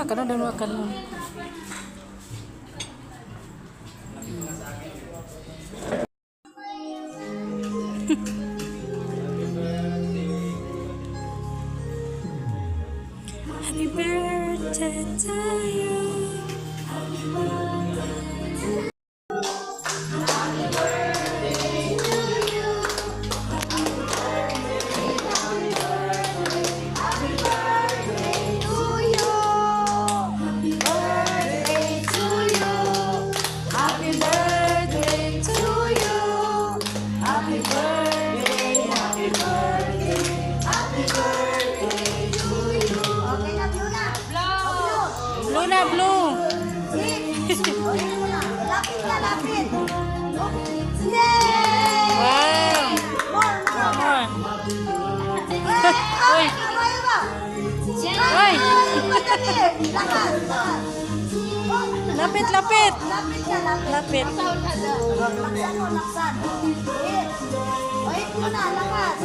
Kana daw makan mo. Happy birthday to you. Blue na, blue. Lapit na, lapit. Yay! Wow. More. Uy. Uy. Madali. Lakas. Lapit, lapit. Lapit ka, lapit. Lapit. Laksan mo, laksan. Wait mo na, lakas.